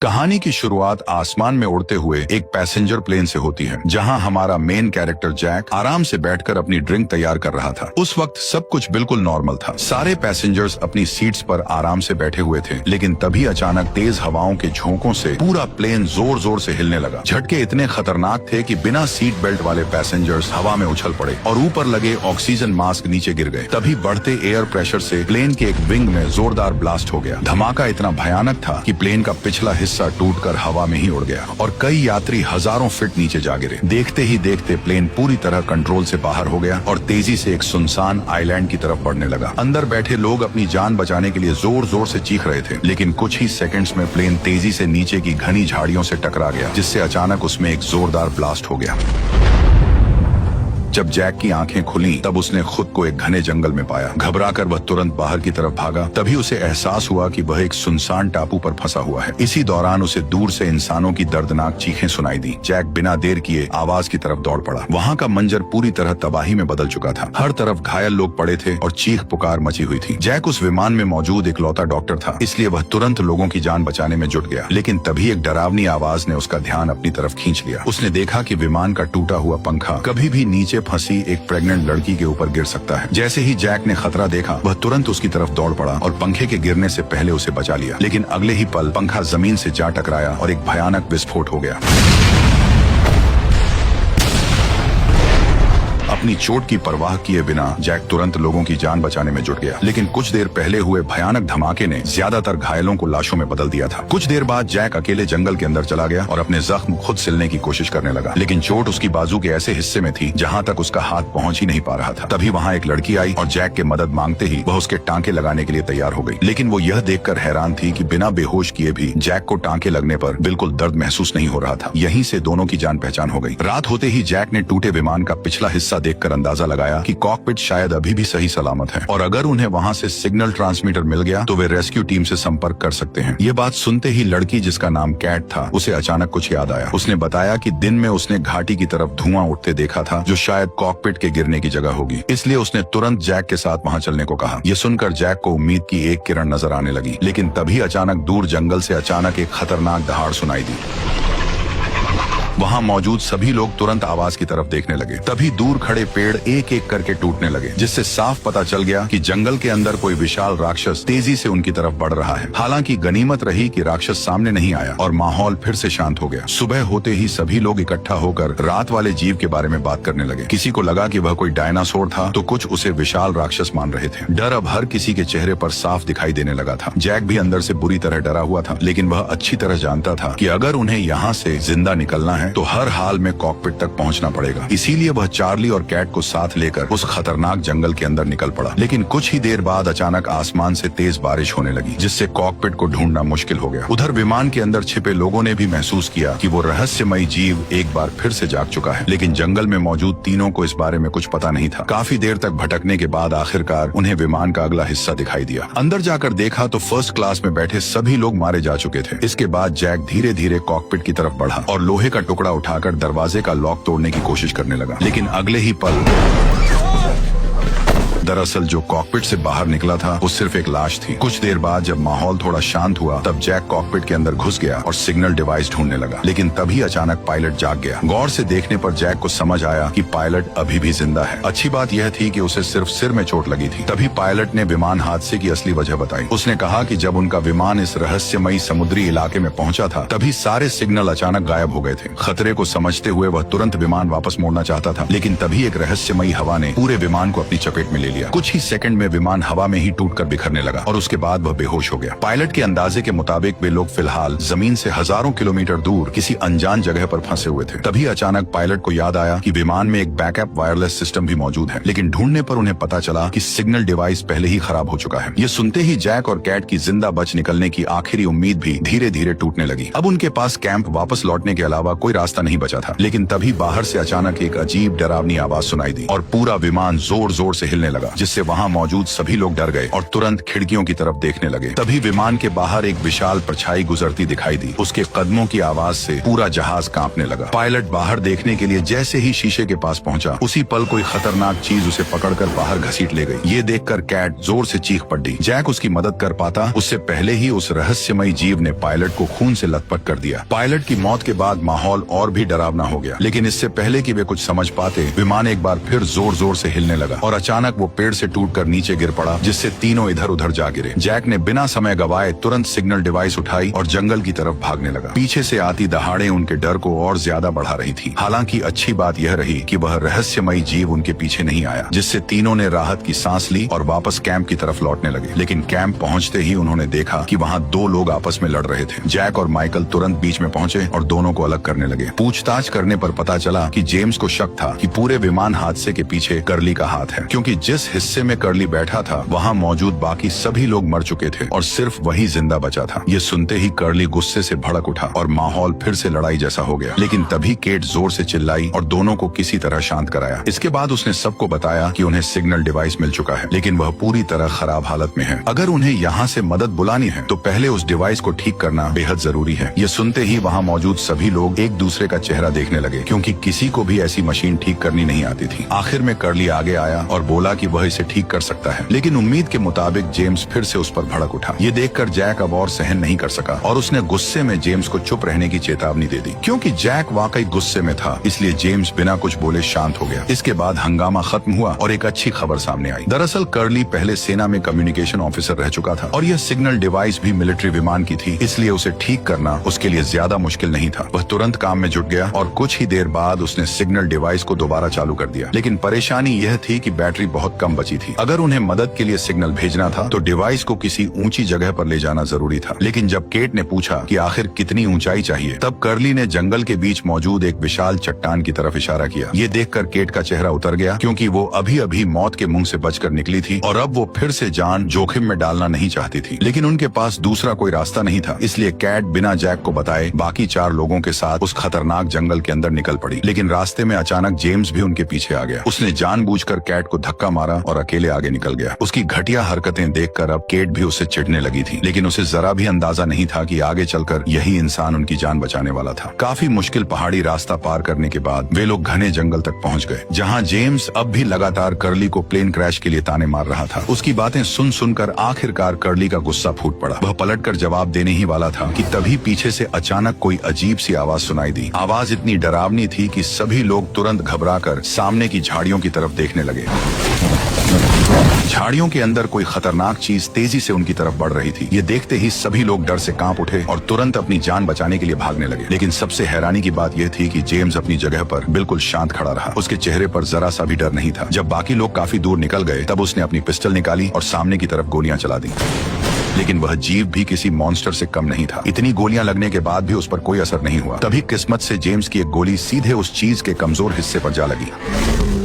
कहानी की शुरुआत आसमान में उड़ते हुए एक पैसेंजर प्लेन से होती है, जहां हमारा मेन कैरेक्टर जैक आराम से बैठकर अपनी ड्रिंक तैयार कर रहा था। उस वक्त सब कुछ बिल्कुल नॉर्मल था। सारे पैसेंजर्स अपनी सीट्स पर आराम से बैठे हुए थे, लेकिन तभी अचानक तेज हवाओं के झोंकों से पूरा प्लेन जोर जोर से हिलने लगा। झटके इतने खतरनाक थे कि बिना सीट बेल्ट वाले पैसेंजर्स हवा में उछल पड़े और ऊपर लगे ऑक्सीजन मास्क नीचे गिर गए। तभी बढ़ते एयर प्रेशर से प्लेन के एक विंग में जोरदार ब्लास्ट हो गया। धमाका इतना भयानक था कि प्लेन का पिछला हिस्सा टूटकर हवा में ही उड़ गया और कई यात्री हजारों फीट नीचे जा गिरे। देखते ही देखते प्लेन पूरी तरह कंट्रोल से बाहर हो गया और तेजी से एक सुनसान आइलैंड की तरफ बढ़ने लगा। अंदर बैठे लोग अपनी जान बचाने के लिए जोर जोर से चीख रहे थे, लेकिन कुछ ही सेकंड्स में प्लेन तेजी से नीचे की घनी झाड़ियों से टकरा गया, जिससे अचानक उसमें एक जोरदार ब्लास्ट हो गया। जब जैक की आंखें खुली तब उसने खुद को एक घने जंगल में पाया। घबराकर वह तुरंत बाहर की तरफ भागा। तभी उसे एहसास हुआ कि वह एक सुनसान टापू पर फंसा हुआ है। इसी दौरान उसे दूर से इंसानों की दर्दनाक चीखें सुनाई दी। जैक बिना देर किए आवाज की तरफ दौड़ पड़ा। वहाँ का मंजर पूरी तरह तबाही में बदल चुका था। हर तरफ घायल लोग पड़े थे और चीख पुकार मची हुई थी। जैक उस विमान में मौजूद इकलौता डॉक्टर था, इसलिए वह तुरंत लोगों की जान बचाने में जुट गया। लेकिन तभी एक डरावनी आवाज ने उसका ध्यान अपनी तरफ खींच लिया। उसने देखा कि विमान का टूटा हुआ पंखा कभी भी नीचे फंसी एक प्रेग्नेंट लड़की के ऊपर गिर सकता है। जैसे ही जैक ने खतरा देखा, वह तुरंत उसकी तरफ दौड़ पड़ा और पंखे के गिरने से पहले उसे बचा लिया। लेकिन अगले ही पल पंखा जमीन से जा टकराया और एक भयानक विस्फोट हो गया। अपनी चोट की परवाह किए बिना जैक तुरंत लोगों की जान बचाने में जुट गया। लेकिन कुछ देर पहले हुए भयानक धमाके ने ज्यादातर घायलों को लाशों में बदल दिया था। कुछ देर बाद जैक अकेले जंगल के अंदर चला गया और अपने जख्म खुद सिलने की कोशिश करने लगा, लेकिन चोट उसकी बाजू के ऐसे हिस्से में थी जहां तक उसका हाथ पहुंच ही नहीं पा रहा था। तभी वहां एक लड़की आई और जैक के मदद मांगते ही वह उसके टांके लगाने के लिए तैयार हो गई। लेकिन वो यह देखकर हैरान थी कि बिना बेहोश किए भी जैक को टांके लगने पर बिल्कुल दर्द महसूस नहीं हो रहा था। यहीं से दोनों की जान पहचान हो गई। रात होते ही जैक ने टूटे विमान का पिछला हिस्सा देखकर अंदाजा लगाया कि कॉकपिट शायद अभी भी सही सलामत है और अगर उन्हें वहां से सिग्नल ट्रांसमीटर मिल गया तो वे रेस्क्यू टीम से संपर्क कर सकते हैं। ये बात सुनते ही लड़की, जिसका नाम कैट था, उसे अचानक कुछ याद आया। उसने बताया कि दिन में उसने घाटी की तरफ धुआं उठते देखा था, जो शायद कॉकपिट के गिरने की जगह होगी। इसलिए उसने तुरंत जैक के साथ वहां चलने को कहा। यह सुनकर जैक को उम्मीद की एक किरण नजर आने लगी, लेकिन तभी अचानक दूर जंगल से अचानक एक खतरनाक दहाड़ सुनाई दी। वहां मौजूद सभी लोग तुरंत आवाज की तरफ देखने लगे। तभी दूर खड़े पेड़ एक एक करके टूटने लगे, जिससे साफ पता चल गया कि जंगल के अंदर कोई विशाल राक्षस तेजी से उनकी तरफ बढ़ रहा है। हालांकि गनीमत रही कि राक्षस सामने नहीं आया और माहौल फिर से शांत हो गया। सुबह होते ही सभी लोग इकट्ठा होकर रात वाले जीव के बारे में बात करने लगे। किसी को लगा कि वह कोई डायनासोर था, तो कुछ उसे विशाल राक्षस मान रहे थे। डर अब हर किसी के चेहरे पर साफ दिखाई देने लगा था। जैक भी अंदर से बुरी तरह डरा हुआ था, लेकिन वह अच्छी तरह जानता था कि अगर उन्हें यहाँ से जिंदा निकलना है तो हर हाल में कॉकपिट तक पहुंचना पड़ेगा। इसीलिए वह चार्ली और कैट को साथ लेकर उस खतरनाक जंगल के अंदर निकल पड़ा। लेकिन कुछ ही देर बाद अचानक आसमान से तेज बारिश होने लगी, जिससे कॉकपिट को ढूंढना मुश्किल हो गया। उधर विमान के अंदर छिपे लोगों ने भी महसूस किया कि वो रहस्यमयी जीव एक बार फिर से जाग चुका है, लेकिन जंगल में मौजूद तीनों को इस बारे में कुछ पता नहीं था। काफी देर तक भटकने के बाद आखिरकार उन्हें विमान का अगला हिस्सा दिखाई दिया। अंदर जाकर देखा तो फर्स्ट क्लास में बैठे सभी लोग मारे जा चुके थे। इसके बाद जैक धीरे धीरे कॉकपिट की तरफ बढ़ा और लोहे का टुकड़ा उठाकर दरवाजे का लॉक तोड़ने की कोशिश करने लगा, लेकिन अगले ही पल दरअसल जो कॉकपिट से बाहर निकला था वो सिर्फ एक लाश थी। कुछ देर बाद जब माहौल थोड़ा शांत हुआ तब जैक कॉकपिट के अंदर घुस गया और सिग्नल डिवाइस ढूंढने लगा, लेकिन तभी अचानक पायलट जाग गया। गौर से देखने पर जैक को समझ आया कि पायलट अभी भी जिंदा है। अच्छी बात यह थी कि उसे सिर्फ सिर में चोट लगी थी। तभी पायलट ने विमान हादसे की असली वजह बताई। उसने कहा कि जब उनका विमान इस रहस्यमयी समुद्री इलाके में पहुंचा था तभी सारे सिग्नल अचानक गायब हो गए थे। खतरे को समझते हुए वह तुरंत विमान वापस मोड़ना चाहता था, लेकिन तभी एक रहस्यमयी हवा ने पूरे विमान को अपनी चपेट में ले लिया। कुछ ही सेकंड में विमान हवा में ही टूटकर बिखरने लगा और उसके बाद वह बेहोश हो गया। पायलट के अंदाजे के मुताबिक वे लोग फिलहाल जमीन से हजारों किलोमीटर दूर किसी अनजान जगह पर फंसे हुए थे। तभी अचानक पायलट को याद आया कि विमान में एक बैकअप वायरलेस सिस्टम भी मौजूद है, लेकिन ढूंढने पर उन्हें पता चला कि सिग्नल डिवाइस पहले ही खराब हो चुका है। ये सुनते ही जैक और कैट की जिंदा बच निकलने की आखिरी उम्मीद भी धीरे धीरे टूटने लगी। अब उनके पास कैंप वापस लौटने के अलावा कोई रास्ता नहीं बचा था। लेकिन तभी बाहर से अचानक एक अजीब डरावनी आवाज सुनाई दी और पूरा विमान जोर जोर से हिलने लगा। लगा, जिससे वहाँ मौजूद सभी लोग डर गए और तुरंत खिड़कियों की तरफ देखने लगे। तभी विमान के बाहर एक विशाल परछाई गुजरती दिखाई दी। उसके कदमों की आवाज से पूरा जहाज कांपने लगा। पायलट बाहर देखने के लिए जैसे ही शीशे के पास पहुंचा, उसी पल कोई खतरनाक चीज उसे पकड़कर बाहर घसीट ले गई। ये देखकर कैट जोर से चीख पड़ी। जैक उसकी मदद कर पाता उससे पहले ही उस रहस्यमयी जीव ने पायलट को खून से लथपथ कर दिया। पायलट की मौत के बाद माहौल और भी डरावना हो गया, लेकिन इससे पहले कि वे कुछ समझ पाते, विमान एक बार फिर जोर जोर से हिलने लगा और अचानक वो पेड़ से टूटकर नीचे गिर पड़ा, जिससे तीनों इधर उधर जा गिरे। जैक ने बिना समय गवाए तुरंत सिग्नल डिवाइस उठाई और जंगल की तरफ भागने लगा। पीछे से आती दहाड़ें उनके डर को और ज्यादा बढ़ा रही थी। हालांकि अच्छी बात यह रही कि वह रहस्यमयी जीव उनके पीछे नहीं आया, जिससे तीनों ने राहत की सांस ली और वापस कैंप की तरफ लौटने लगे। लेकिन कैंप पहुंचते ही उन्होंने देखा कि वहां दो लोग आपस में लड़ रहे थे। जैक और माइकल तुरंत बीच में पहुंचे और दोनों को अलग करने लगे। पूछताछ करने पर पता चला कि जेम्स को शक था कि पूरे विमान हादसे के पीछे कर्ली का हाथ है, क्योंकि जिस हिस्से में कर्ली बैठा था वहाँ मौजूद बाकी सभी लोग मर चुके थे और सिर्फ वही जिंदा बचा था। ये सुनते ही कर्ली गुस्से से भड़क उठा और माहौल फिर से लड़ाई जैसा हो गया। लेकिन तभी केट जोर से चिल्लाई और दोनों को किसी तरह शांत कराया। इसके बाद उसने सबको बताया कि उन्हें सिग्नल डिवाइस मिल चुका है, लेकिन वह पूरी तरह खराब हालत में है। अगर उन्हें यहाँ से मदद बुलानी है तो पहले उस डिवाइस को ठीक करना बेहद जरूरी है। ये सुनते ही वहाँ मौजूद सभी लोग एक दूसरे का चेहरा देखने लगे, क्योंकि किसी को भी ऐसी मशीन ठीक करनी नहीं आती थी। आखिर में कर्ली आगे आया और बोला कि वह इसे ठीक कर सकता है, लेकिन उम्मीद के मुताबिक जेम्स फिर से उस पर भड़क उठा। ये देखकर जैक अब और सहन नहीं कर सका और उसने गुस्से में जेम्स को चुप रहने की चेतावनी दे दी। क्योंकि जैक वाकई गुस्से में था, इसलिए जेम्स बिना कुछ बोले शांत हो गया। इसके बाद हंगामा खत्म हुआ और एक अच्छी खबर सामने आई। दरअसल कर्ली पहले सेना में कम्युनिकेशन ऑफिसर रह चुका था और यह सिग्नल डिवाइस भी मिलिट्री विमान की थी, इसलिए उसे ठीक करना उसके लिए ज्यादा मुश्किल नहीं था। वह तुरंत काम में जुट गया और कुछ ही देर बाद उसने सिग्नल डिवाइस को दोबारा चालू कर दिया। लेकिन परेशानी यह थी कि बैटरी बहुत कम बची थी। अगर उन्हें मदद के लिए सिग्नल भेजना था तो डिवाइस को किसी ऊंची जगह पर ले जाना जरूरी था। लेकिन जब केट ने पूछा कि आखिर कितनी ऊंचाई चाहिए, तब कर्ली ने जंगल के बीच मौजूद एक विशाल चट्टान की तरफ इशारा किया। ये देखकर केट का चेहरा उतर गया, क्योंकि वो अभी अभी मौत के मुंह से बचकर निकली थी और अब वो फिर से जान जोखिम में डालना नहीं चाहती थी। लेकिन उनके पास दूसरा कोई रास्ता नहीं था, इसलिए कैट बिना जैक को बताए बाकी 4 लोगों के साथ उस खतरनाक जंगल के अंदर निकल पड़ी। लेकिन रास्ते में अचानक जेम्स भी उनके पीछे आ गया। उसने जानबूझकर कैट को धक्का मारा और अकेले आगे निकल गया। उसकी घटिया हरकतें देखकर अब केट भी उससे चिढ़ने लगी थी, लेकिन उसे जरा भी अंदाजा नहीं था कि आगे चलकर यही इंसान उनकी जान बचाने वाला था। काफी मुश्किल पहाड़ी रास्ता पार करने के बाद वे लोग घने जंगल तक पहुंच गए, जहां जेम्स अब भी लगातार कर्ली को प्लेन क्रैश के लिए ताने मार रहा था। उसकी बातें सुन सुनकर आखिरकार कर्ली का गुस्सा फूट पड़ा। वह पलटकर जवाब देने ही वाला था कि तभी पीछे से अचानक कोई अजीब सी आवाज सुनाई दी। आवाज इतनी डरावनी थी कि सभी लोग तुरंत घबराकर सामने की झाड़ियों की तरफ देखने लगे। झाड़ियों के अंदर कोई खतरनाक चीज तेजी से उनकी तरफ बढ़ रही थी। ये देखते ही सभी लोग डर से कांप उठे और तुरंत अपनी जान बचाने के लिए भागने लगे। लेकिन सबसे हैरानी की बात यह थी कि जेम्स अपनी जगह पर बिल्कुल शांत खड़ा रहा। उसके चेहरे पर जरा सा भी डर नहीं था। जब बाकी लोग काफी दूर निकल गए, तब उसने अपनी पिस्टल निकाली और सामने की तरफ गोलियां चला दी। लेकिन वह जीव भी किसी मॉन्स्टर से कम नहीं था। इतनी गोलियां लगने के बाद भी उस पर कोई असर नहीं हुआ। तभी किस्मत से जेम्स की एक गोली सीधे उस चीज के कमजोर हिस्से पर जा लगी।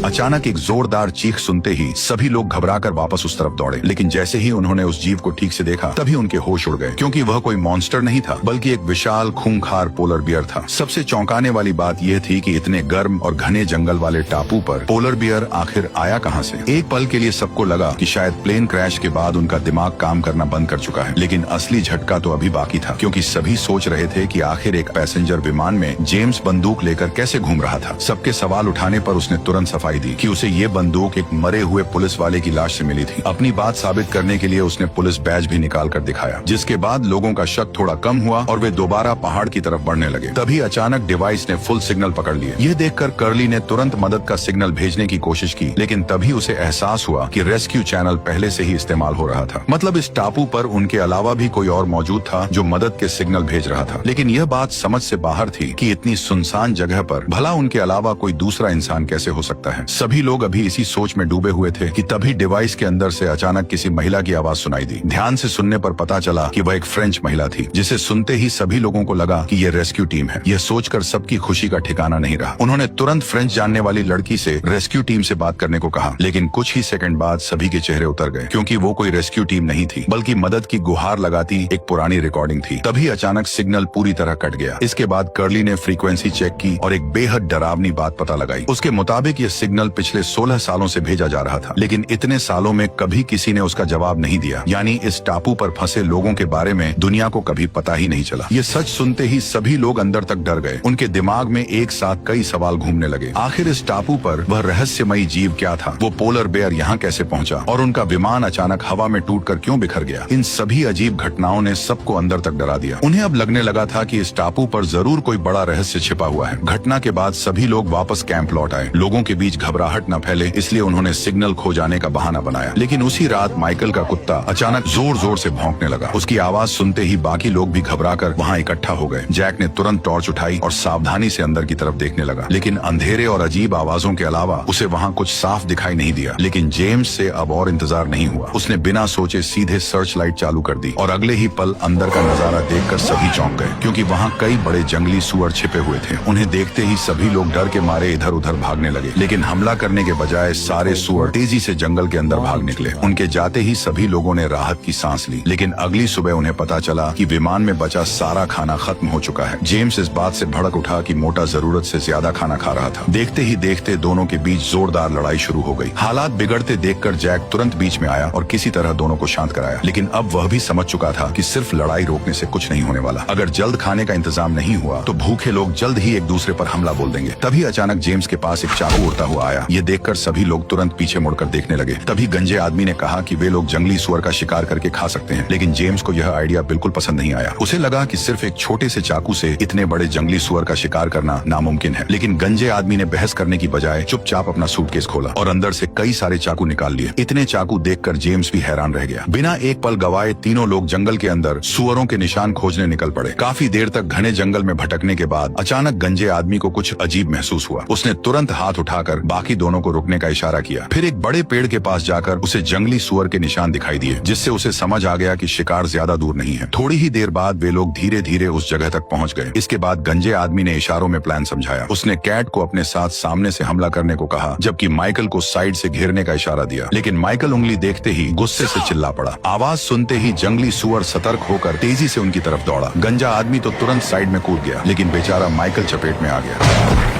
अचानक एक जोरदार चीख सुनते ही सभी लोग घबराकर वापस उस तरफ दौड़े। लेकिन जैसे ही उन्होंने उस जीव को ठीक से देखा, तभी उनके होश उड़ गए, क्योंकि वह कोई मॉन्स्टर नहीं था, बल्कि एक विशाल खूंखार पोलर बियर था। सबसे चौंकाने वाली बात यह थी कि इतने गर्म और घने जंगल वाले टापू पर पोलर बियर आखिर आया कहां से। एक पल के लिए सबको लगा कि शायद प्लेन क्रैश के बाद उनका दिमाग काम करना बंद कर चुका है। लेकिन असली झटका तो अभी बाकी था, क्योंकि सभी सोच रहे थे कि आखिर एक पैसेंजर विमान में जेम्स बंदूक लेकर कैसे घूम रहा था। सबके सवाल उठाने पर उसने तुरंत सफाई दी कि उसे ये बंदूक एक मरे हुए पुलिस वाले की लाश से मिली थी। अपनी बात साबित करने के लिए उसने पुलिस बैज भी निकाल कर दिखाया, जिसके बाद लोगों का शक थोड़ा कम हुआ और वे दोबारा पहाड़ की तरफ बढ़ने लगे। तभी अचानक डिवाइस ने फुल सिग्नल पकड़ लिए। यह देखकर कर्ली ने तुरंत मदद का सिग्नल भेजने की कोशिश की, लेकिन तभी उसे एहसास हुआ कि रेस्क्यू चैनल पहले से ही इस्तेमाल हो रहा था। मतलब इस टापू पर उनके अलावा भी कोई और मौजूद था जो मदद के सिग्नल भेज रहा था। लेकिन यह बात समझ से बाहर थी कि इतनी सुनसान जगह पर भला उनके अलावा कोई दूसरा इंसान कैसे हो सकता है। सभी लोग अभी इसी सोच में डूबे हुए थे कि तभी डिवाइस के अंदर से अचानक किसी महिला की आवाज सुनाई दी। ध्यान से सुनने पर पता चला कि वह एक फ्रेंच महिला थी, जिसे सुनते ही सभी लोगों को लगा कि यह रेस्क्यू टीम है। यह सोचकर सबकी खुशी का ठिकाना नहीं रहा। उन्होंने तुरंत फ्रेंच जानने वाली लड़की से रेस्क्यू टीम से बात करने को कहा। लेकिन कुछ ही सेकंड बाद सभी के चेहरे उतर गए, क्योंकि वो कोई रेस्क्यू टीम नहीं थी, बल्कि मदद की गुहार लगाती एक पुरानी रिकॉर्डिंग थी। तभी अचानक सिग्नल पूरी तरह कट गया। इसके बाद कर्ली ने फ्रीक्वेंसी चेक की और एक बेहद डरावनी बात पता लगाई। उसके मुताबिक यह सिग्नल सिग्नल पिछले 16 सालों से भेजा जा रहा था, लेकिन इतने सालों में कभी किसी ने उसका जवाब नहीं दिया। यानी इस टापू पर फंसे लोगों के बारे में दुनिया को कभी पता ही नहीं चला। ये सच सुनते ही सभी लोग अंदर तक डर गए। उनके दिमाग में एक साथ कई सवाल घूमने लगे। आखिर इस टापू पर वह रहस्यमयी जीव क्या था? वो पोलर बेयर यहाँ कैसे पहुंचा? और उनका विमान अचानक हवा में टूटकर क्यों बिखर गया? इन सभी अजीब घटनाओं ने सबको अंदर तक डरा दिया। उन्हें अब लगने लगा था कि इस टापू पर जरूर कोई बड़ा रहस्य छिपा हुआ है। घटना के बाद सभी लोग वापस कैंप लौट आए। लोगों के बीच घबराहट न फैले इसलिए उन्होंने सिग्नल खो जाने का बहाना बनाया। लेकिन उसी रात माइकल का कुत्ता अचानक जोर जोर से भौंकने लगा। उसकी आवाज सुनते ही बाकी लोग भी घबराकर वहां इकट्ठा हो गए। जैक ने तुरंत टॉर्च उठाई और सावधानी से अंदर की तरफ देखने लगा, लेकिन अंधेरे और अजीब आवाजों के अलावा उसे वहां कुछ साफ दिखाई नहीं दिया। लेकिन जेम्स से अब और इंतजार नहीं हुआ। उसने बिना सोचे सीधे सर्च लाइट चालू कर दी और अगले ही पल अंदर का नजारा देखकर सभी चौंक गए, क्योंकि वहां कई बड़े जंगली सुअर छिपे हुए थे। उन्हें देखते ही सभी लोग डर के मारे इधर उधर भागने लगे, लेकिन हमला करने के बजाय सारे सुअर तेजी से जंगल के अंदर भाग निकले। उनके जाते ही सभी लोगों ने राहत की सांस ली, लेकिन अगली सुबह उन्हें पता चला कि विमान में बचा सारा खाना खत्म हो चुका है। जेम्स इस बात से भड़क उठा कि मोटा जरूरत से ज्यादा खाना खा रहा था। देखते ही देखते दोनों के बीच जोरदार लड़ाई शुरू हो गई। हालात बिगड़ते देखकर जैक तुरंत बीच में आया और किसी तरह दोनों को शांत कराया, लेकिन अब वह भी समझ चुका था कि सिर्फ लड़ाई रोकने से कुछ नहीं होने वाला। अगर जल्द खाने का इंतजाम नहीं हुआ तो भूखे लोग जल्द ही एक दूसरे पर हमला बोल देंगे। तभी अचानक जेम्स के पास एक चाकू उड़ता हुआ आया। ये देखकर सभी लोग तुरंत पीछे मुड़कर देखने लगे। तभी गंजे आदमी ने कहा कि वे लोग जंगली सुअर का शिकार करके खा सकते हैं, लेकिन जेम्स को यह आइडिया बिल्कुल पसंद नहीं आया। उसे लगा कि सिर्फ एक छोटे से चाकू से इतने बड़े जंगली सुअर का शिकार करना नामुमकिन है। लेकिन गंजे आदमी ने बहस करने की बजाय चुपचाप अपना सूटकेस खोला और अंदर से कई सारे चाकू निकाल लिए। इतने चाकू देखकर जेम्स भी हैरान रह गया। बिना एक पल गवाए तीनों लोग जंगल के अंदर सुअरों के निशान खोजने निकल पड़े। काफी देर तक घने जंगल में भटकने के बाद अचानक गंजे आदमी को कुछ अजीब महसूस हुआ। उसने तुरंत हाथ उठाकर बाकी दोनों को रुकने का इशारा किया। फिर एक बड़े पेड़ के पास जाकर उसे जंगली सुअर के निशान दिखाई दिए, जिससे उसे समझ आ गया कि शिकार ज्यादा दूर नहीं है। थोड़ी ही देर बाद वे लोग धीरे धीरे उस जगह तक पहुंच गए। इसके बाद गंजे आदमी ने इशारों में प्लान समझाया। उसने कैट को अपने साथ सामने से हमला करने को कहा, जबकि माइकल को साइड से घेरने का इशारा दिया। लेकिन माइकल उंगली देखते ही गुस्से से चिल्ला पड़ा। आवाज सुनते ही जंगली सुअर सतर्क होकर तेजी से उनकी तरफ दौड़ा। गंजा आदमी तो तुरंत साइड में कूद गया, लेकिन बेचारा माइकल चपेट में आ गया।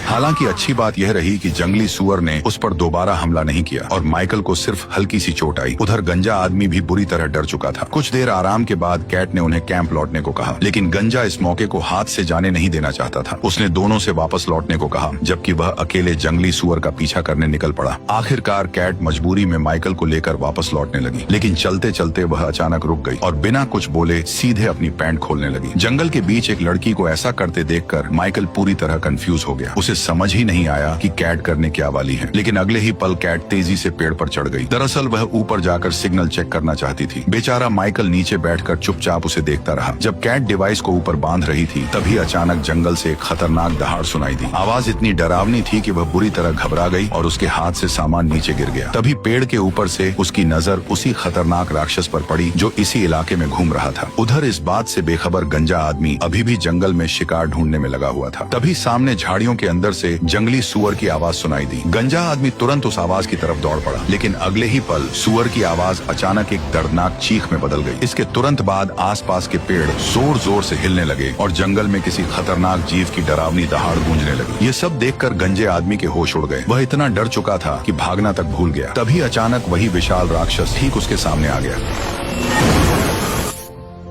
हालांकि अच्छी बात यह रही कि जंगली सुअर ने उस पर दोबारा हमला नहीं किया और माइकल को सिर्फ हल्की सी चोट आई। उधर गंजा आदमी भी बुरी तरह डर चुका था। कुछ देर आराम के बाद कैट ने उन्हें कैंप लौटने को कहा, लेकिन गंजा इस मौके को हाथ से जाने नहीं देना चाहता था। उसने दोनों से वापस लौटने को कहा, जबकि वह अकेले जंगली सुअर का पीछा करने निकल पड़ा। आखिरकार कैट मजबूरी में माइकल को लेकर वापस लौटने लगी, लेकिन चलते चलते वह अचानक रुक गई और बिना कुछ बोले सीधे अपनी पैंट खोलने लगी। जंगल के बीच एक लड़की को ऐसा करते देखकर माइकल पूरी तरह कंफ्यूज हो गया। उसे समझ ही नहीं आया कि कैट करने क्या वाली है, लेकिन अगले ही पल कैट तेजी से पेड़ पर चढ़ गई। दरअसल वह ऊपर जाकर सिग्नल चेक करना चाहती थी। बेचारा माइकल नीचे बैठकर चुपचाप उसे देखता रहा। जब कैट डिवाइस को ऊपर बांध रही थी, तभी अचानक जंगल से एक खतरनाक दहाड़ सुनाई दी। आवाज इतनी डरावनी थी कि वह बुरी तरह घबरा गई और उसके हाथ से सामान नीचे गिर गया। तभी पेड़ के ऊपर से उसकी नजर उसी खतरनाक राक्षस पर पड़ी जो इसी इलाके में घूम रहा था। उधर इस बात से बेखबर गंजा आदमी अभी भी जंगल में शिकार ढूंढने में लगा हुआ था। तभी सामने झाड़ियों के अंदर से जंगली सुअर की आवाज सुनाई दी। गंजा आदमी तुरंत उस आवाज की तरफ दौड़ पड़ा, लेकिन अगले ही पल सुअर की आवाज अचानक एक दर्दनाक चीख में बदल गई। इसके तुरंत बाद आसपास के पेड़ जोर जोर से हिलने लगे और जंगल में किसी खतरनाक जीव की डरावनी दहाड़ गूंजने लगी। ये सब देखकर गंजे आदमी के होश उड़ गए। वह इतना डर चुका था कि भागना तक भूल गया। तभी अचानक वही विशाल राक्षस ठीक उसके सामने आ गया।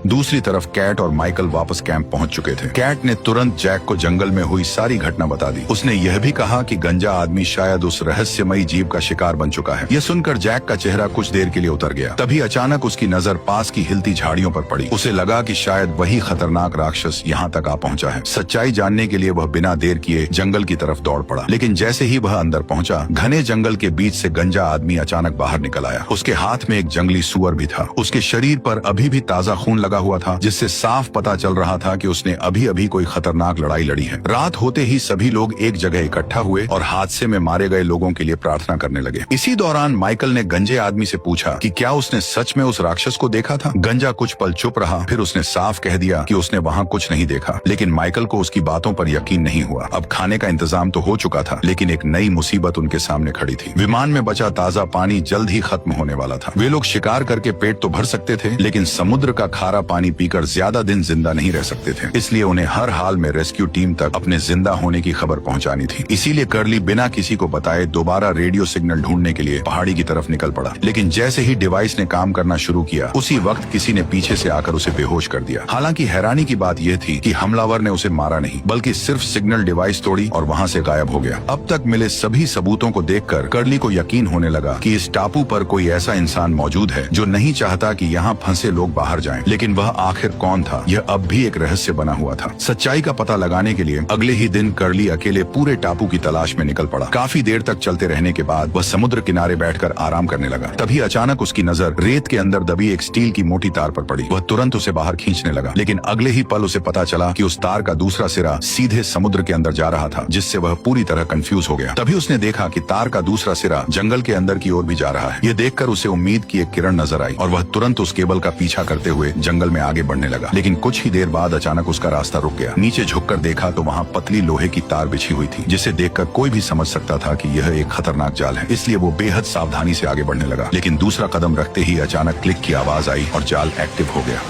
दूसरी तरफ कैट और माइकल वापस कैंप पहुंच चुके थे। कैट ने तुरंत जैक को जंगल में हुई सारी घटना बता दी। उसने यह भी कहा कि गंजा आदमी शायद उस रहस्यमयी जीव का शिकार बन चुका है। यह सुनकर जैक का चेहरा कुछ देर के लिए उतर गया। तभी अचानक उसकी नजर पास की हिलती झाड़ियों पर पड़ी। उसे लगा कि शायद वही खतरनाक राक्षस यहाँ तक आ पहुंचा है। सच्चाई जानने के लिए वह बिना देर किए जंगल की तरफ दौड़ पड़ा, लेकिन जैसे ही वह अंदर पहुंचा, घने जंगल के बीच से गंजा आदमी अचानक बाहर निकल आया। उसके हाथ में एक जंगली सुअर भी था। उसके शरीर पर अभी भी ताजा खून लगा हुआ था, जिससे साफ पता चल रहा था कि उसने अभी अभी कोई खतरनाक लड़ाई लड़ी है। रात होते ही सभी लोग एक जगह इकट्ठा हुए और हादसे में मारे गए लोगों के लिए प्रार्थना करने लगे। इसी दौरान माइकल ने गंजे आदमी से पूछा कि क्या उसने सच में उस राक्षस को देखा था। गंजा कुछ पल चुप रहा, फिर उसने साफ कह दिया कि उसने वहाँ कुछ नहीं देखा। लेकिन माइकल को उसकी बातों पर यकीन नहीं हुआ। अब खाने का इंतजाम तो हो चुका था, लेकिन एक नई मुसीबत उनके सामने खड़ी थी। विमान में बचा ताजा पानी जल्द ही खत्म होने वाला था। वे लोग शिकार करके पेट तो भर सकते थे, लेकिन समुद्र का खारा सारा पानी पीकर ज्यादा दिन जिंदा नहीं रह सकते थे, इसलिए उन्हें हर हाल में रेस्क्यू टीम तक अपने जिंदा होने की खबर पहुंचानी थी। इसीलिए कर्ली बिना किसी को बताए दोबारा रेडियो सिग्नल ढूंढने के लिए पहाड़ी की तरफ निकल पड़ा। लेकिन जैसे ही डिवाइस ने काम करना शुरू किया, उसी वक्त किसी ने पीछे से आकर उसे बेहोश कर दिया। हालांकि हैरानी की बात यह थी कि हमलावर ने उसे मारा नहीं, बल्कि सिर्फ सिग्नल डिवाइस तोड़ी और वहां से गायब हो गया। अब तक मिले सभी सबूतों को देखकर कर्ली को यकीन होने लगा कि इस टापू पर कोई ऐसा इंसान मौजूद है जो नहीं चाहता कि यहाँ फंसे लोग बाहर जाएं। लेकिन वह आखिर कौन था, यह अब भी एक रहस्य बना हुआ था। सच्चाई का पता लगाने के लिए अगले ही दिन कर्ली अकेले पूरे टापू की तलाश में निकल पड़ा। काफी देर तक चलते रहने के बाद वह समुद्र किनारे बैठकर आराम करने लगा। तभी अचानक उसकी नजर रेत के अंदर दबी एक स्टील की मोटी तार पर पड़ी। वह तुरंत उसे बाहर खींचने लगा, लेकिन अगले ही पल उसे पता चला कि उस तार का दूसरा सिरा सीधे समुद्र के अंदर जा रहा था, जिससे वह पूरी तरह कंफ्यूज हो गया। तभी उसने देखा कि तार का दूसरा सिरा जंगल के अंदर की ओर भी जा रहा है। यह देखकर उसे उम्मीद की एक किरण नजर आई और वह तुरंत उस केबल का पीछा करते हुए जंगल में आगे बढ़ने लगा। लेकिन कुछ ही देर बाद अचानक उसका रास्ता रुक गया। नीचे झुककर देखा तो वहाँ पतली लोहे की तार बिछी हुई थी, जिसे देखकर कोई भी समझ सकता था कि यह एक खतरनाक जाल है। इसलिए वो बेहद सावधानी से आगे बढ़ने लगा। लेकिन दूसरा कदम रखते ही अचानक क्लिक की आवाज आई और जाल एक्टिव हो गया।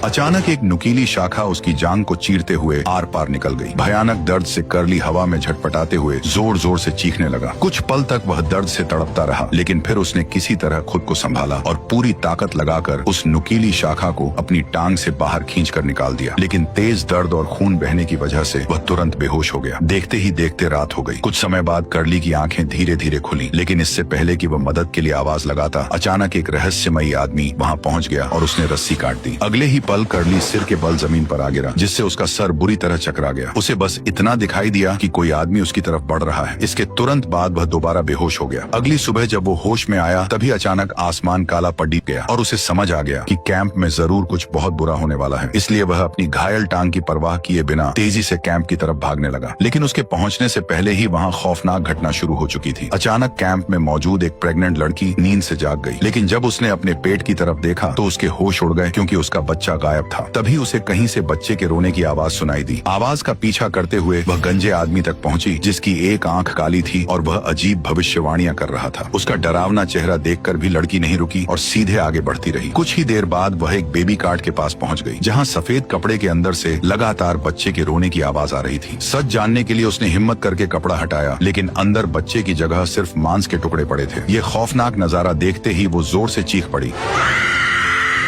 अचानक एक नुकीली शाखा उसकी जांग को चीरते हुए आर पार निकल गई। भयानक दर्द से कर्ली हवा में झटपटाते हुए जोर जोर से चीखने लगा। कुछ पल तक वह दर्द से तड़पता रहा, लेकिन फिर उसने किसी तरह खुद को संभाला और पूरी ताकत लगाकर उस नुकीली शाखा को अपनी टांग से बाहर खींचकर निकाल दिया। लेकिन तेज दर्द और खून बहने की वजह से वह तुरंत बेहोश हो गया। देखते ही देखते रात हो गई। कुछ समय बाद कर्ली की आंखें धीरे धीरे खुली, लेकिन इससे पहले कि वह मदद के लिए आवाज लगाता, अचानक एक रहस्यमयी आदमी वहाँ पहुँच गया और उसने रस्सी काट दी। अगले ही पल कर्ली सिर के बल जमीन पर आ गिरा, जिससे उसका सर बुरी तरह चकरा गया। उसे बस इतना दिखाई दिया कि कोई आदमी उसकी तरफ बढ़ रहा है। इसके तुरंत बाद वह दोबारा बेहोश हो गया। अगली सुबह जब वो होश में आया, तभी अचानक आसमान काला पड़ गया और उसे समझ आ गया कि कैंप में जरूर कुछ बहुत बुरा होने वाला है। इसलिए वह अपनी घायल टांग की परवाह किए बिना तेजी से कैंप की तरफ भागने लगा। लेकिन उसके पहुंचने से पहले ही वहाँ खौफनाक घटना शुरू हो चुकी थी। अचानक कैंप में मौजूद एक प्रेग्नेंट लड़की नींद से जाग गई। लेकिन जब उसने अपने पेट की तरफ देखा तो उसके होश उड़ गए, क्योंकि उसका बच्चा गायब था। तभी उसे कहीं से बच्चे के रोने की आवाज सुनाई दी। आवाज का पीछा करते हुए वह गंजे आदमी तक पहुंची, जिसकी एक आंख काली थी और वह अजीब भविष्यवाणियां कर रहा था। उसका डरावना चेहरा देखकर भी लड़की नहीं रुकी और सीधे आगे बढ़ती रही। कुछ ही देर बाद वह एक बेबी कार्ट के पास पहुंच गई, जहां सफेद कपड़े के अंदर से लगातार बच्चे के रोने की आवाज आ रही थी। सच जानने के लिए उसने हिम्मत करके कपड़ा हटाया, लेकिन अंदर बच्चे की जगह सिर्फ मांस के टुकड़े पड़े थे। ये खौफनाक नजारा देखते ही वो जोर से चीख पड़ी।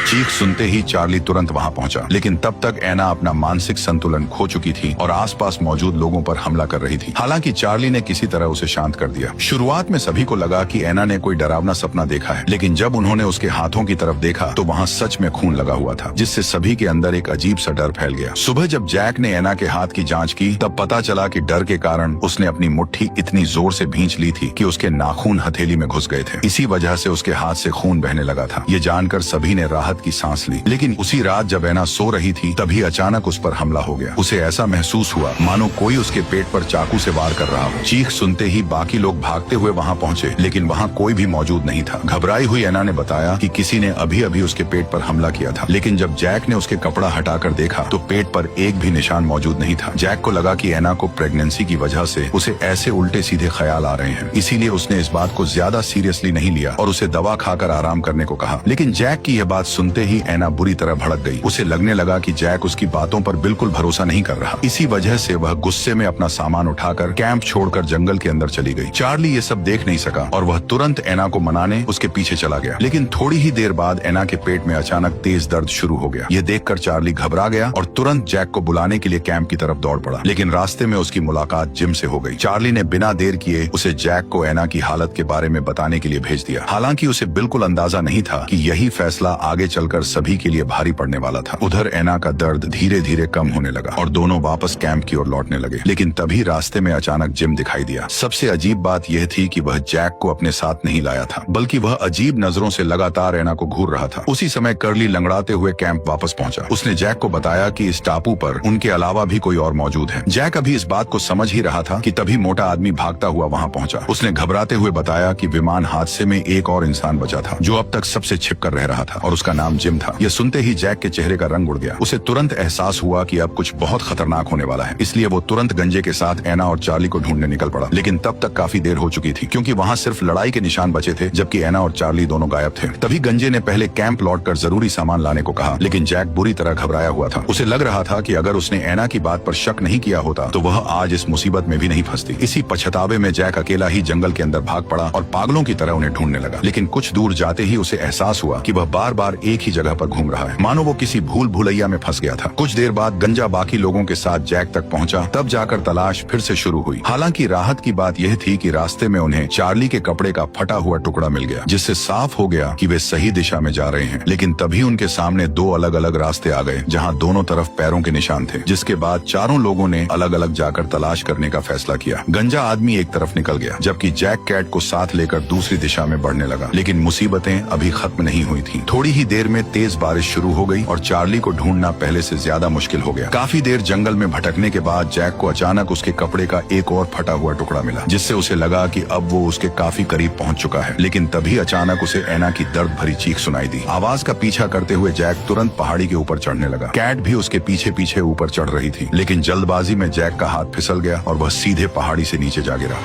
चीख सुनते ही चार्ली तुरंत वहां पहुंचा, लेकिन तब तक एना अपना मानसिक संतुलन खो चुकी थी और आसपास मौजूद लोगों पर हमला कर रही थी। हालांकि चार्ली ने किसी तरह उसे शांत कर दिया। शुरुआत में सभी को लगा कि एना ने कोई डरावना सपना देखा है, लेकिन जब उन्होंने उसके हाथों की तरफ देखा तो वहाँ सच में खून लगा हुआ था, जिससे सभी के अंदर एक अजीब सा डर फैल गया। सुबह जब जैक ने एना के हाथ की जाँच की, तब पता चला कि डर के कारण उसने अपनी मुट्ठी इतनी जोर से भींच ली थी कि उसके नाखून हथेली में घुस गए थे। इसी वजह से उसके हाथ से खून बहने लगा था। ये जानकर सभी ने राहत की सांस ली। लेकिन उसी रात जब एना सो रही थी, तभी अचानक उस पर हमला हो गया। उसे ऐसा महसूस हुआ मानो कोई उसके पेट पर चाकू से वार कर रहा हो। चीख सुनते ही बाकी लोग भागते हुए वहां पहुंचे, लेकिन वहां कोई भी मौजूद नहीं था। घबराई हुई एना ने बताया कि किसी ने अभी अभी उसके पेट पर हमला किया था। लेकिन जब जैक ने उसके कपड़ा हटाकर देखा तो पेट पर एक भी निशान मौजूद नहीं था। जैक को लगा कि एना को प्रेगनेंसी की वजह से उसे ऐसे उल्टे सीधे ख्याल आ रहे हैं, इसीलिए उसने इस बात को ज्यादा सीरियसली नहीं लिया और उसे दवा खाकर आराम करने को कहा। लेकिन जैक की यह बात सुनते ही एना बुरी तरह भड़क गई। उसे लगने लगा कि जैक उसकी बातों पर बिल्कुल भरोसा नहीं कर रहा। इसी वजह से वह गुस्से में अपना सामान उठाकर कैंप छोड़कर जंगल के अंदर चली गई। चार्ली ये सब देख नहीं सका और वह तुरंत एना को मनाने उसके पीछे चला गया। लेकिन थोड़ी ही देर बाद एना के पेट में अचानक तेज दर्द शुरू हो गया। ये देखकर चार्ली घबरा गया और तुरंत जैक को बुलाने के लिए कैंप की तरफ दौड़ पड़ा। लेकिन रास्ते में उसकी मुलाकात जिम से हो गई। चार्ली ने बिना देर किए उसे जैक को एना की हालत के बारे में बताने के लिए भेज दिया। हालांकि उसे बिल्कुल अंदाजा नहीं था कि यही फैसला आगे चलकर सभी के लिए भारी पड़ने वाला था। उधर एना का दर्द धीरे धीरे कम होने लगा और दोनों वापस कैंप की ओर लौटने लगे। लेकिन तभी रास्ते में अचानक जिम दिखाई दिया। सबसे अजीब बात यह थी कि वह जैक को अपने साथ नहीं लाया था, बल्कि वह अजीब नजरों से लगातार एना को घूर रहा था। उसी समय कर्ली लंगड़ाते हुए कैंप वापस पहुंचा। उसने जैक को बताया कि इस टापू पर उनके अलावा भी कोई और मौजूद है। जैक अभी इस बात को समझ ही रहा था कि तभी मोटा आदमी भागता हुआ वहां पहुंचा। उसने घबराते हुए बताया कि विमान हादसे में एक और इंसान बचा था, जो अब तक सबसे छिपकर रह रहा था और उसका नाम नाम जिम था। यह सुनते ही जैक के चेहरे का रंग उड़ गया। उसे तुरंत एहसास हुआ कि अब कुछ बहुत खतरनाक होने वाला है, इसलिए वो तुरंत गंजे के साथ एना और चार्ली को ढूंढने निकल पड़ा। लेकिन तब तक काफी देर हो चुकी थी, क्योंकि वहाँ सिर्फ लड़ाई के निशान बचे थे, जबकि एना और चार्ली दोनों गायब थे। तभी गंजे ने पहले कैंप लौटकर जरूरी सामान लाने को कहा, लेकिन जैक बुरी तरह घबराया हुआ था। उसे लग रहा था कि अगर उसने एना की बात पर शक नहीं किया होता तो वह आज इस मुसीबत में भी नहीं फंसती। इसी पछतावे में जैक अकेला ही जंगल के अंदर भाग पड़ा और पागलों की तरह उन्हें ढूंढने लगा। लेकिन कुछ दूर जाते ही उसे एहसास हुआ कि वह बार बार एक ही जगह पर घूम रहा है, मानो वो किसी भूल भुलैया में फंस गया था। कुछ देर बाद गंजा बाकी लोगों के साथ जैक तक पहुंचा, तब जाकर तलाश फिर से शुरू हुई। हालांकि राहत की बात यह थी कि रास्ते में उन्हें चार्ली के कपड़े का फटा हुआ टुकड़ा मिल गया, जिससे साफ हो गया कि वे सही दिशा में जा रहे हैं। लेकिन तभी उनके सामने दो अलग अलग रास्ते आ गए, जहाँ दोनों तरफ पैरों के निशान थे। जिसके बाद चारों लोगों ने अलग अलग जाकर तलाश करने का फैसला किया। गंजा आदमी एक तरफ निकल गया, जबकि जैक कैट को साथ लेकर दूसरी दिशा में बढ़ने लगा। लेकिन मुसीबतें अभी खत्म नहीं हुई थी। थोड़ी ही देर में तेज बारिश शुरू हो गई और चार्ली को ढूंढना पहले से ज्यादा मुश्किल हो गया। काफी देर जंगल में भटकने के बाद जैक को अचानक उसके कपड़े का एक और फटा हुआ टुकड़ा मिला, जिससे उसे लगा कि अब वो उसके काफी करीब पहुंच चुका है। लेकिन तभी अचानक उसे एना की दर्द भरी चीख सुनाई दी। आवाज का पीछा करते हुए जैक तुरंत पहाड़ी के ऊपर चढ़ने लगा। कैट भी उसके पीछे पीछे ऊपर चढ़ रही थी, लेकिन जल्दबाजी में जैक का हाथ फिसल गया और वह सीधे पहाड़ी से नीचे जा गिरा।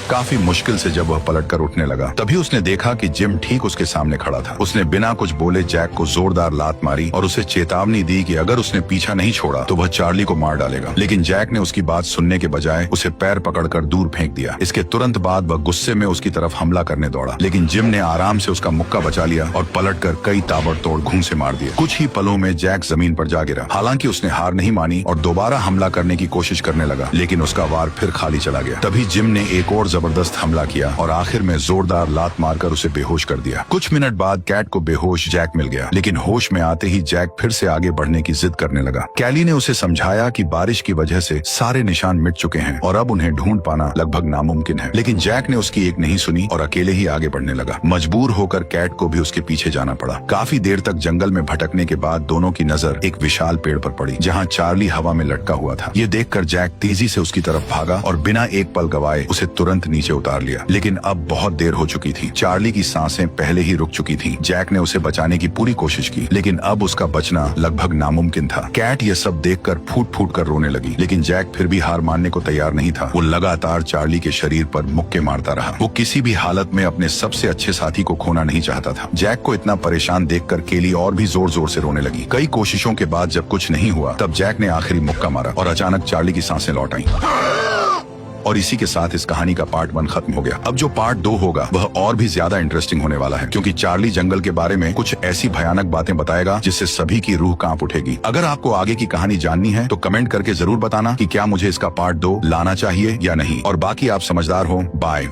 काफी मुश्किल से जब वह पलटकर उठने लगा, तभी उसने देखा कि जिम ठीक उसके सामने खड़ा था। उसने बिना कुछ बोले जैक को जोरदार लात मारी और उसे चेतावनी दी कि अगर उसने पीछा नहीं छोड़ा तो वह चार्ली को मार डालेगा। लेकिन जैक ने उसकी बात सुनने के बजाय उसे पैर पकड़कर दूर फेंक दिया। इसके तुरंत बाद वह गुस्से में उसकी तरफ हमला करने दौड़ा, लेकिन जिम ने आराम से उसका मुक्का बचा लिया और पलटकर कई ताबड़तोड़ घूंसे मार दिए। कुछ ही पलों में जैक जमीन पर जा गिरा। हालांकि उसने हार नहीं मानी और दोबारा हमला करने की कोशिश करने लगा, लेकिन उसका वार फिर खाली चला गया। तभी जिम ने एक और जबरदस्त हमला किया और आखिर में जोरदार लात मारकर उसे बेहोश कर दिया। कुछ मिनट बाद कैट को बेहोश जैक मिल गया, लेकिन होश में आते ही जैक फिर से आगे बढ़ने की जिद करने लगा। कैली ने उसे समझाया कि बारिश की वजह से सारे निशान मिट चुके हैं और अब उन्हें ढूंढ पाना लगभग नामुमकिन है। लेकिन जैक ने उसकी एक नहीं सुनी और अकेले ही आगे बढ़ने लगा। मजबूर होकर कैट को भी उसके पीछे जाना पड़ा। काफी देर तक जंगल में भटकने के बाद दोनों की नजर एक विशाल पेड़ पर पड़ी, जहाँ चार्ली हवा में लटका हुआ था। ये देखकर जैक तेजी से उसकी तरफ भागा और बिना एक पल गवाए उसे तुरंत नीचे उतार लिया। लेकिन अब बहुत देर हो चुकी थी। चार्ली की सांसें पहले ही रुक चुकी थीं। जैक ने उसे बचाने की पूरी कोशिश की, लेकिन अब उसका बचना लगभग नामुमकिन था। कैट ये सब देखकर फूट फूट कर रोने लगी, लेकिन जैक फिर भी हार मानने को तैयार नहीं था। वो लगातार चार्ली के शरीर पर मुक्के मारता रहा। वो किसी भी हालत में अपने सबसे अच्छे साथी को खोना नहीं चाहता था। जैक को इतना परेशान देखकर केली और भी जोर जोर से रोने लगी। कई कोशिशों के बाद जब कुछ नहीं हुआ, तब जैक ने आखिरी मुक्का मारा और अचानक चार्ली की सांसें लौट आईं। और इसी के साथ इस कहानी का पार्ट 1 खत्म हो गया। अब जो पार्ट 2 होगा वह और भी ज्यादा इंटरेस्टिंग होने वाला है, क्योंकि चार्ली जंगल के बारे में कुछ ऐसी भयानक बातें बताएगा जिससे सभी की रूह कांप उठेगी। अगर आपको आगे की कहानी जाननी है तो कमेंट करके जरूर बताना कि क्या मुझे इसका पार्ट 2 लाना चाहिए या नहीं। और बाकी आप समझदार हो। बाय।